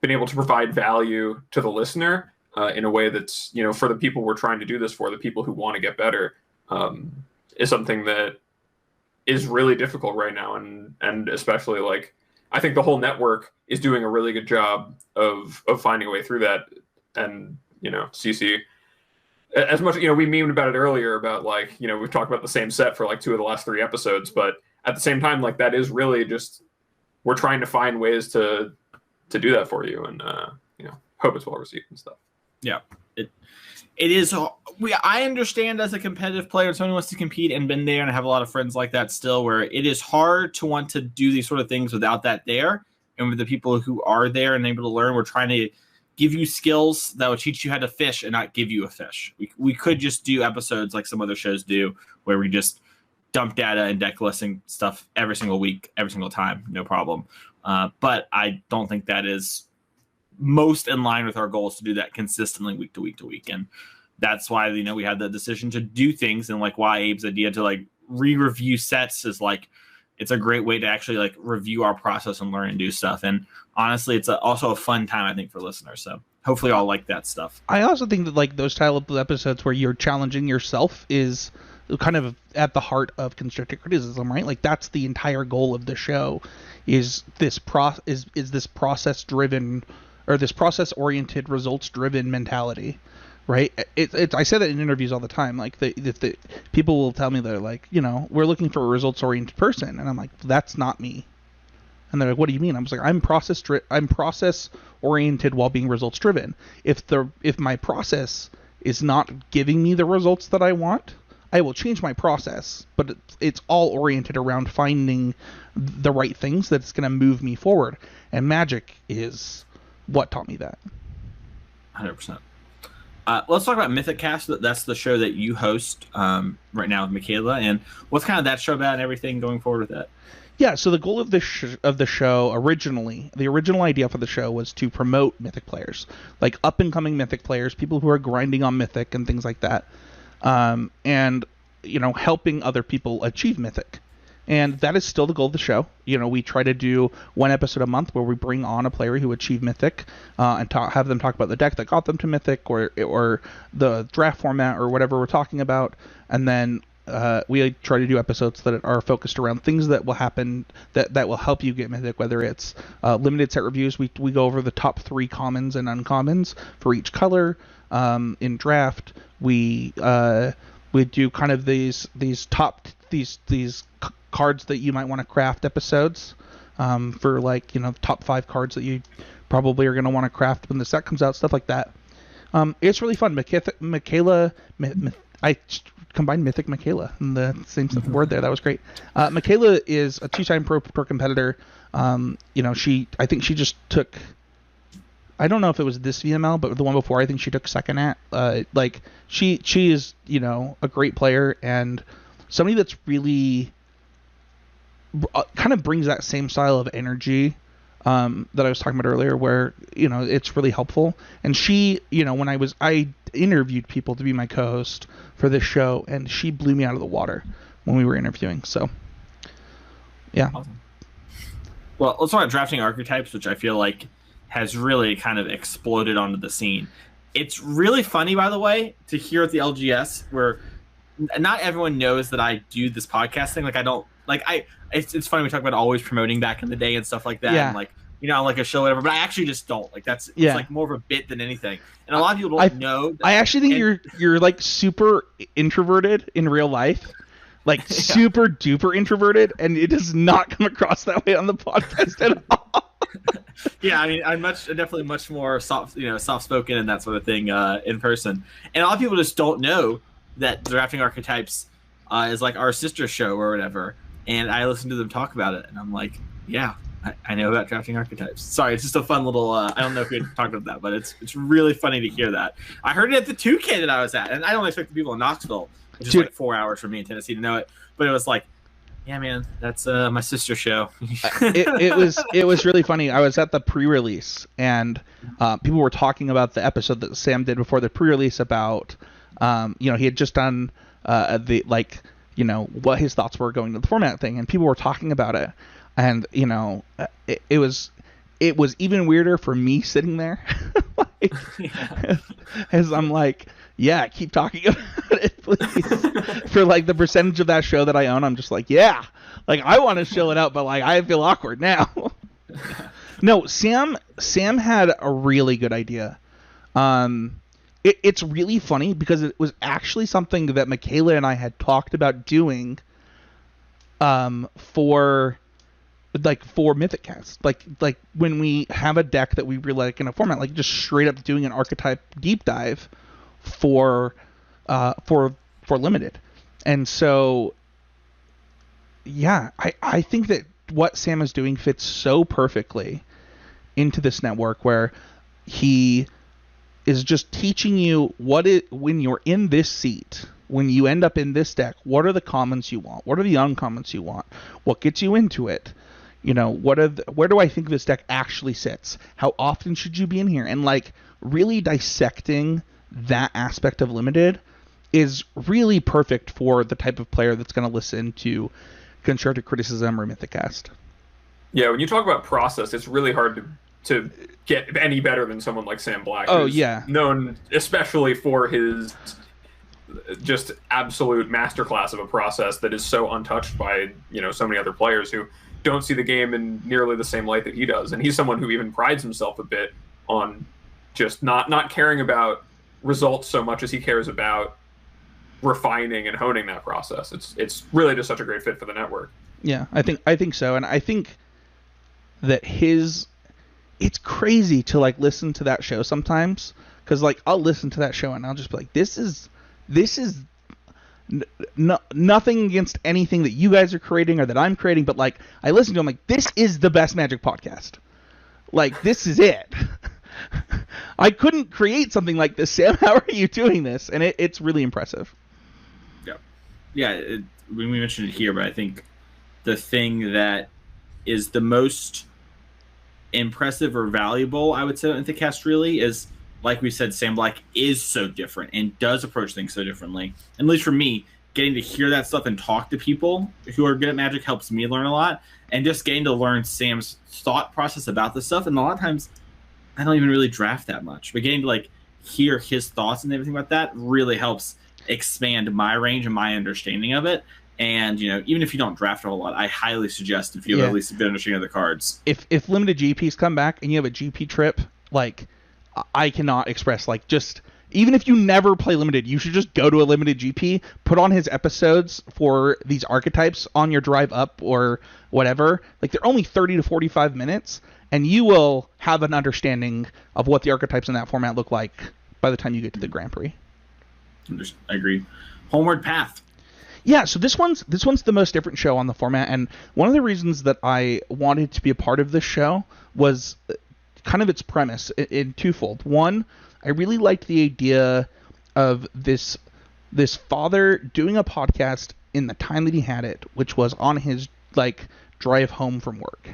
been able to provide value to the listener in a way that's, you know, for the people we're trying to do this for, the people who want to get better, is something that is really difficult right now. And especially, like, I think the whole network is doing a really good job of finding a way through that. And, you know, CC, as much, you know, we memed about it earlier about, like, you know, we've talked about the same set for like 2 of the last 3 episodes, but at the same time, like, that is really just, we're trying to find ways to do that for you, and you know, hope it's well received and stuff. Yeah, it is. I understand as a competitive player, if someone wants to compete and been there, and I have a lot of friends like that still, where it is hard to want to do these sort of things without that there. And with the people who are there and able to learn, we're trying to give you skills that will teach you how to fish and not give you a fish. We could just do episodes like some other shows do, where we just dump data and deck listing stuff every single week, every single time, no problem. But I don't think that is most in line with our goals to do that consistently week to week to week. And that's why, we had the decision to do things, and like why Abe's idea to like re-review sets is like, it's a great way to actually like review our process and learn and do stuff. And honestly, it's also a fun time, I think, for listeners. So hopefully y'all like that stuff. I also think that like those style of episodes where you're challenging yourself is kind of at the heart of constructive criticism, right? Like that's the entire goal of the show, is this process driven, or this process oriented, results driven mentality, right? I say that in interviews all the time. Like the people will tell me, they're like, we're looking for a results oriented person, and I'm like, that's not me. And they're like, what do you mean? I was like, I'm process oriented while being results driven. If my process is not giving me the results that I want, I will change my process, but it's all oriented around finding the right things that's going to move me forward. And Magic is what taught me that. 100%. Let's talk about Mythic Cast. That's the show that you host right now with Michaela. And what's kind of that show about and everything going forward with that? Yeah, so the goal of the show originally, the original idea for the show was to promote Mythic players, like up-and-coming Mythic players, people who are grinding on Mythic and things like that. And helping other people achieve Mythic. And that is still the goal of the show. We try to do one episode a month where we bring on a player who achieved Mythic, and have them talk about the deck that got them to Mythic, or the draft format, or whatever we're talking about. And then we try to do episodes that are focused around things that will happen that will help you get Mythic, whether it's limited set reviews. We go over the top 3 commons and uncommons for each color. In draft, we do kind of these cards that you might want to craft episodes, for like, the top 5 cards that you probably are going to want to craft when the set comes out, stuff like that. It's really fun. Michaela, I combined Mythic Michaela in the same word there. That was great. Michaela is a 2-time pro competitor. I think she just took, I don't know if it was this VML, but the one before, I think she took second at. She is, a great player, and somebody that's really kind of brings that same style of energy that I was talking about earlier, where, it's really helpful. And she, when I interviewed people to be my co-host for this show, and she blew me out of the water when we were interviewing. So, yeah. Awesome. Well, let's talk about drafting archetypes, which I feel like has really kind of exploded onto the scene. It's really funny, by the way, to hear at the LGS, where not everyone knows that I do this podcast thing. Like, I don't, like, it's funny, we talk about always promoting back in the day and stuff like that. Yeah. And like, on like a show, whatever, but I actually just don't. Like, it's like more of a bit than anything. And a lot of people don't know that, I actually think you're like super introverted in real life. Like, super duper introverted, and it does not come across that way on the podcast at all. Yeah, I mean, I'm definitely much more soft spoken and that sort of thing in person. And a lot of people just don't know that Drafting Archetypes is like our sister show or whatever. And I listen to them talk about it, and I'm like, yeah, I know about Drafting Archetypes. Sorry, it's just a fun little. I don't know if we had talked about that, but it's really funny to hear that. I heard it at the 2K that I was at, and I don't expect the people in Knoxville, which is like 4 hours from me in Tennessee, to know it. But it was like, yeah, man, that's my sister show. it was really funny. I was at the pre-release, and people were talking about the episode that Sam did before the pre-release about, he had just done what his thoughts were going to the format thing, and people were talking about it, and it was even weirder for me sitting there, as I'm like, yeah, keep talking about it, please. For like the percentage of that show that I own, I'm just like, yeah, like I want to show it out, but like I feel awkward now. No, Sam had a really good idea. It's really funny because it was actually something that Michaela and I had talked about doing for Mythic Cast. Like when we have a deck that we really like in a format, like just straight up doing an archetype deep dive for limited. And so, yeah, I think that what Sam is doing fits so perfectly into this network, where he is just teaching you when you're in this seat, when you end up in this deck, what are the commons you want? What are the uncommons you want? What gets you into it? You know, where do I think this deck actually sits? How often should you be in here? And like really dissecting that aspect of limited is really perfect for the type of player that's going to listen to Constructed Criticism or Mythicast. Yeah, when you talk about process, it's really hard to get any better than someone like Sam Black. Oh, who's yeah. known especially for his just absolute masterclass of a process that is so untouched by, you know, so many other players who don't see the game in nearly the same light that he does. And he's someone who even prides himself a bit on just not caring about results so much as he cares about refining and honing that process. It's really just such a great fit for the network. Yeah, I think so. And I think that it's crazy to like listen to that show sometimes, because like I'll listen to that show and I'll just be like, this is nothing against anything that you guys are creating or that I'm creating, but like I listen to them like, this is the best Magic podcast. Like, this is it. I couldn't create something like this, Sam. How are you doing this? And it's really impressive. Yeah. We mentioned it here, but I think the thing that is the most impressive or valuable, I would say, in the cast really is, like we said, Sam Black is so different and does approach things so differently. And at least for me, getting to hear that stuff and talk to people who are good at Magic helps me learn a lot. And just getting to learn Sam's thought process about this stuff. And a lot of times, I don't even really draft that much. But getting to like hear his thoughts and everything about that really helps expand my range and my understanding of it. And, you know, even if you don't draft a whole lot, I highly suggest if you have at least a bit of understanding of the cards. If limited GPs come back and you have a GP trip, like, I cannot express, like, just, even if you never play limited, you should just go to a limited GP, put on his episodes for these archetypes on your drive up or whatever. Like, they're only 30 to 45 minutes, and you will have an understanding of what the archetypes in that format look like by the time you get to the Grand Prix. I agree. Homeward Path. Yeah, so this one's the most different show on the format, and one of the reasons that I wanted to be a part of this show was kind of its premise in twofold. One, I really liked the idea of this father doing a podcast in the time that he had it, which was on his like drive home from work.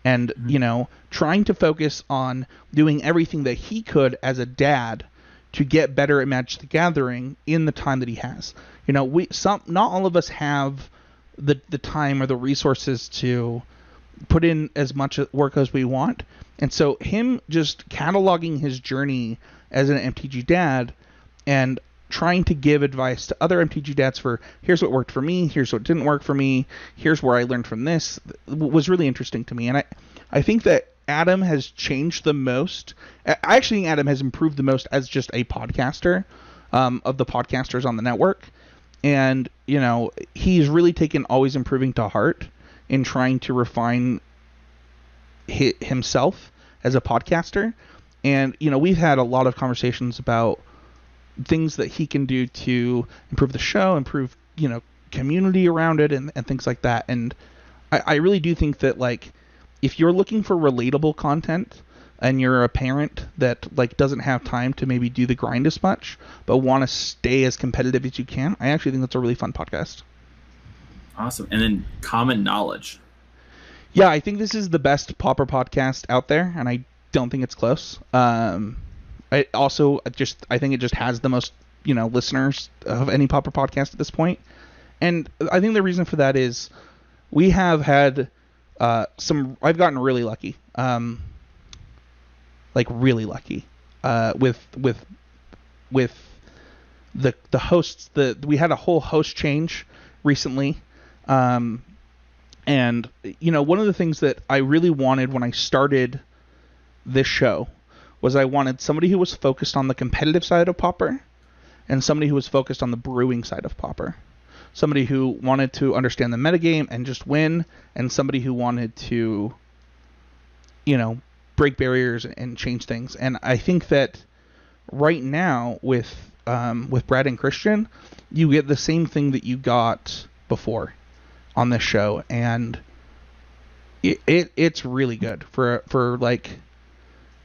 And, you know, trying to focus on doing everything that he could as a dad to get better at Magic the Gathering in the time that he has. You know, not all of us have the time or the resources to put in as much work as we want. And so him just cataloging his journey as an MTG dad and trying to give advice to other MTG dads for here's what worked for me, here's what didn't work for me, here's where I learned from this, was really interesting to me. And I think that Adam has changed the most. I actually think Adam has improved the most as just a podcaster of the podcasters on the network. And, you know, he's really taken Always Improving to heart in trying to refine himself as a podcaster. And, you know, we've had a lot of conversations about things that he can do to improve the show, improve, you know, community around it and things like that. And I really do think that, like, if you're looking for relatable content and you're a parent that like doesn't have time to maybe do the grind as much but want to stay as competitive as you can, I actually think that's a really fun podcast. Awesome. And then Common Knowledge. Yeah, I think this is the best Pauper podcast out there, and I don't think it's close. I think it just has the most, you know, listeners of any Pauper podcast at this point. And I think the reason for that is we have had I've gotten really lucky. Really lucky with the hosts. We had a whole host change recently, and you know, one of the things that I really wanted when I started this show was I wanted somebody who was focused on the competitive side of Pauper and somebody who was focused on the brewing side of Pauper. Somebody who wanted to understand the metagame and just win, and somebody who wanted to, you know, break barriers and change things. And I think that right now with Brad and Christian, you get the same thing that you got before on this show, and it's really good for like,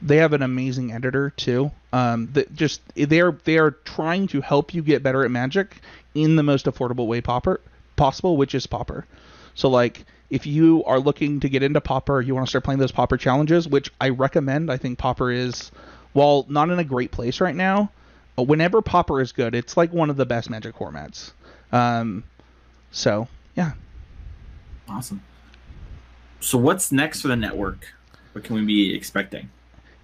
they have an amazing editor too. They are trying to help you get better at Magic in the most affordable way possible, which is Pauper. So like, if you are looking to get into Pauper, you want to start playing those Pauper challenges, which I recommend. I think Pauper is, while not in a great place right now, whenever Pauper is good, it's like one of the best Magic formats. So yeah. Awesome. So what's next for the network? What can we be expecting?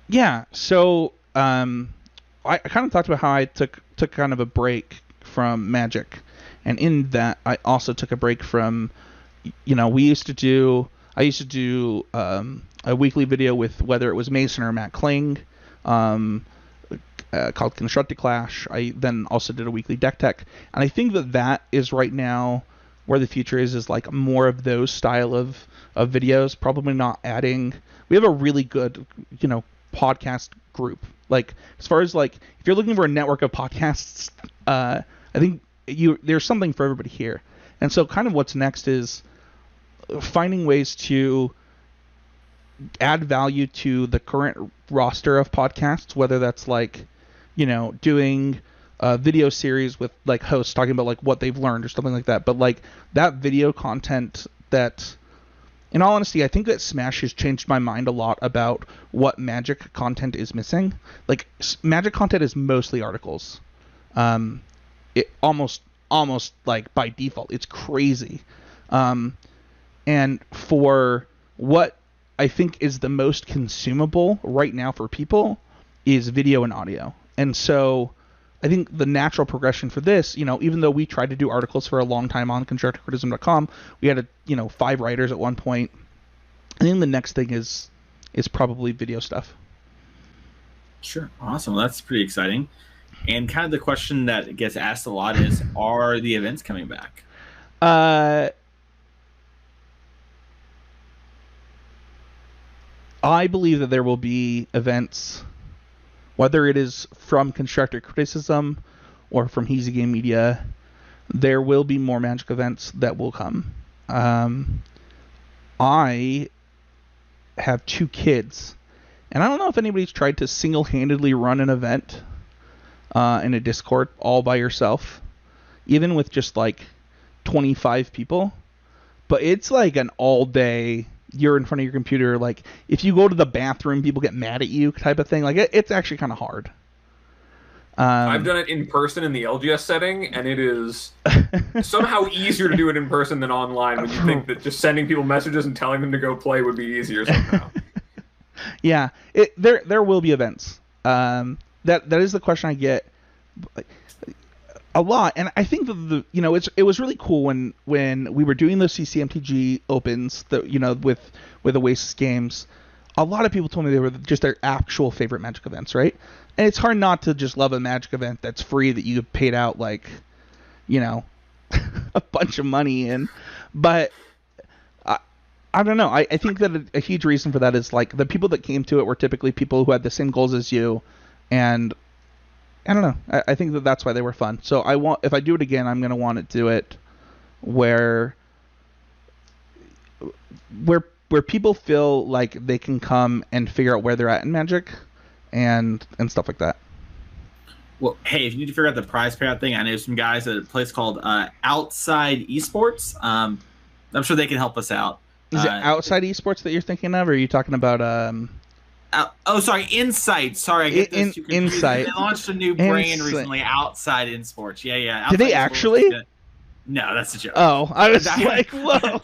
Yeah, so I kind of talked about how I took kind of a break from Magic, and in that I also took a break from, I used to do a weekly video with, whether it was Mason or Matt Kling, called Constructed Clash. I then also did a weekly deck tech, and I think that is right now where the future is like more of those style of videos. Probably not adding. We have a really good, podcast group. Like, as far as like, if you're looking for a network of podcasts, I think there's something for everybody here. And so kind of what's next is finding ways to add value to the current roster of podcasts, whether that's like, doing a video series with like hosts talking about like what they've learned or something like that. But like that video content, that, in all honesty, I think that Smash has changed my mind a lot about what Magic content is missing. Like, Magic content is mostly articles. It almost like by default, it's crazy. And for what I think is the most consumable right now for people is video and audio. And so I think the natural progression for this, even though we tried to do articles for a long time on constructedcriticism.com, we had 5 writers at one point. I think the next thing is probably video stuff. Sure. Awesome. Well, that's pretty exciting. And kind of the question that gets asked a lot is, are the events coming back? I believe that there will be events, whether it is from Constructed Criticism or from Heezy Game Media. There will be more Magic events that will come. I have 2 kids, and I don't know if anybody's tried to single-handedly run an event in a Discord all by yourself, even with just like 25 people. But it's like an all-day, you're in front of your computer, like if you go to the bathroom, people get mad at you type of thing. Like it's actually kind of hard. I've done it in person in the LGS setting, and it is somehow easier to do it in person than online, when you think that just sending people messages and telling them to go play would be easier somehow. Yeah, there will be events. That is the question I get a lot, and I think that it was really cool when we were doing those CCMTG opens, with Oasis games. A lot of people told me they were just their actual favorite Magic events, right? And it's hard not to just love a Magic event that's free, that you paid out like, a bunch of money in. But I don't know. I think that a huge reason for that is like the people that came to it were typically people who had the same goals as you, and I don't know. I think that that's why they were fun. So if I do it again, I'm gonna want to do it where people feel like they can come and figure out where they're at in Magic, and stuff like that. Well, hey, if you need to figure out the prize payout thing, I know some guys at a place called Outside Esports. I'm sure they can help us out. Is it Outside Esports that you're thinking of, or are you talking about sorry, Insight. Sorry, I get this. Insight. They launched a new brand recently, Outside Esports. Yeah. Outside Did they Esports. actually? Yeah. No, that's a joke. Oh, I was like, whoa.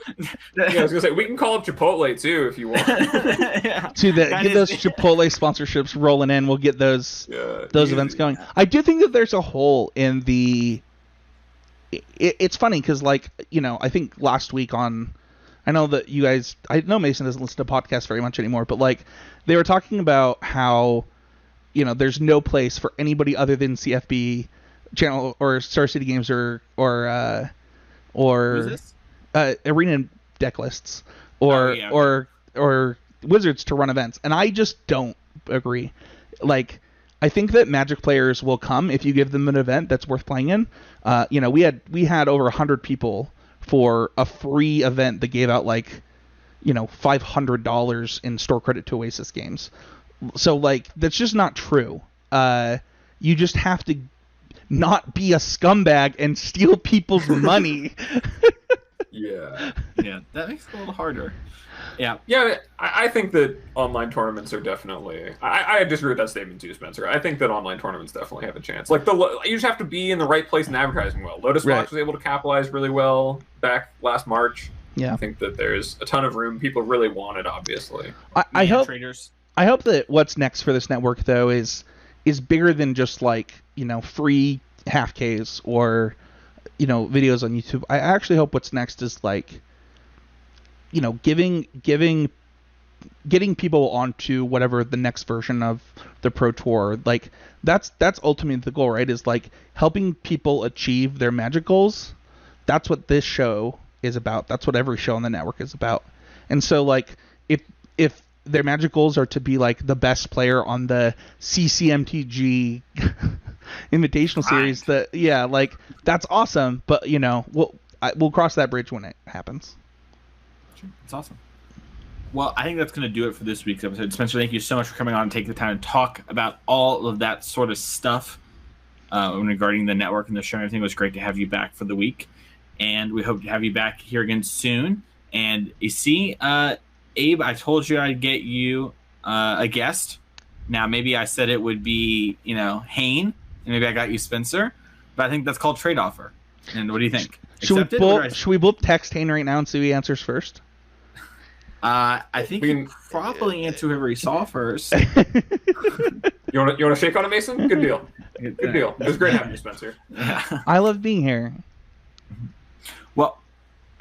Yeah, I was gonna say, we can call up Chipotle too if you want. Yeah. Get those Chipotle sponsorships rolling in. We'll get those events going. I do think that there's a hole in the. It's funny because, like, I think last week I know that you guys. I know Mason doesn't listen to podcasts very much anymore, but like, they were talking about how, there's no place for anybody other than CFB channel or Star City Games or Arena deck lists or Wizards to run events, and I just don't agree. Like, I think that Magic players will come if you give them an event that's worth playing in. We had over 100 people for a free event that gave out like, $500 in store credit to Oasis games. So like that's just not true. You just have to not be a scumbag and steal people's money. Yeah. Yeah, that makes it a little harder. Yeah. Yeah, I think that online tournaments are definitely... I disagree with that statement too, Spencer. I think that online tournaments definitely have a chance. Like, you just have to be in the right place and advertising well. Lotus Box was able to capitalize really well back last March. Yeah. I think that there's a ton of room. People really want it, obviously. I hope traders. I hope that what's next for this network, though, is bigger than just, like, free half Ks or, videos on YouTube. I actually hope what's next is, like, getting people onto whatever the next version of the Pro Tour. Like, that's ultimately the goal, right? Is, like, helping people achieve their Magic goals. That's what this show is about. That's what every show on the network is about. And so, like, if their Magic goals are to be, like, the best player on the CCMTG Invitational Series, that's awesome. But, we'll cross that bridge when it happens. It's awesome. Well, I think that's going to do it for this week's episode. Spencer, thank you so much for coming on and taking the time to talk about all of that sort of stuff regarding the network and the show and everything. It was great to have you back for the week. And we hope to have you back here again soon. And you see, Abe, I told you I'd get you a guest. Now, maybe I said it would be, Hayne, and maybe I got you Spencer. But I think that's called trade offer. And what do you think? Should we both text Hayne right now and see who he answers first? I think we can probably answer whoever he saw first. You want to shake on it, Mason? Good deal. Good deal. It was great having you, Spencer. Yeah. I love being here. Well,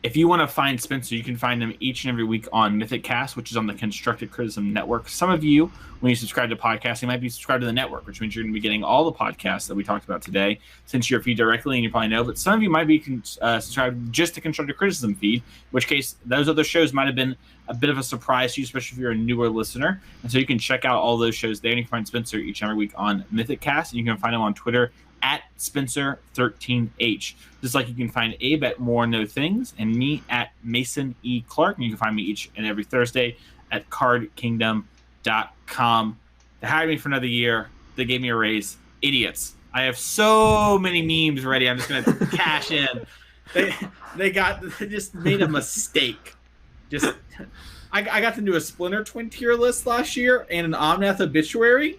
if you want to find Spencer, you can find him each and every week on Mythic Cast, which is on the Constructed Criticism Network. Some of you, when you subscribe to podcasts, you might be subscribed to the network, which means you're going to be getting all the podcasts that we talked about today, since you're feed directly, and you probably know. But some of you might be subscribed just to Constructed Criticism feed, in which case those other shows might have been a bit of a surprise to you, especially if you're a newer listener. And so you can check out all those shows there, and you can find Spencer each and every week on Mythic Cast, and you can find him on Twitter at Spencer13H. Just like you can find Abe at More No Things and me at Mason E. Clark. And you can find me each and every Thursday at cardkingdom.com. They hired me for another year. They gave me a raise. Idiots. I have so many memes ready. I'm just going to cash in. They just made a mistake. I got to do a Splinter Twin tier list last year and an Omnath obituary.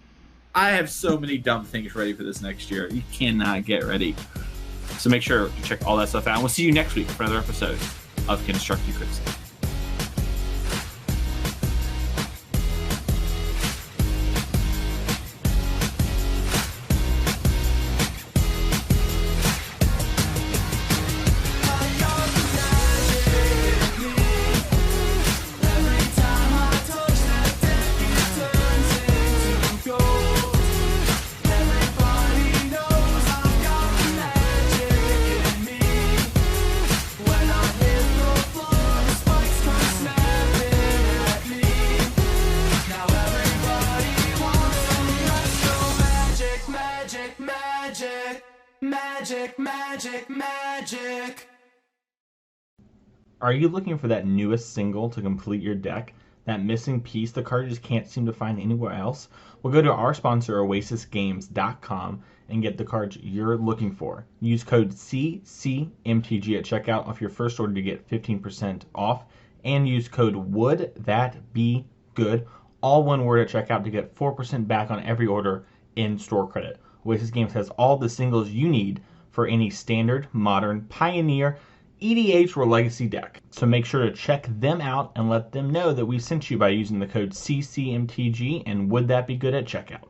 I have so many dumb things ready for this next year. You cannot get ready. So make sure to check all that stuff out. And we'll see you next week for another episode of Constructive Criticism. Magic. Are you looking for that newest single to complete your deck? That missing piece the card just can't seem to find anywhere else? Well, go to our sponsor, oasisgames.com, and get the cards you're looking for. Use code CCMTG at checkout off your first order to get 15% off, and use code WOULDTHATBEGOOD, all one word at checkout, to get 4% back on every order in store credit. Oasis Games has all the singles you need for any standard, modern, pioneer, EDH, or legacy deck. So make sure to check them out and let them know that we sent you by using the code CCMTG and would that be good at checkout.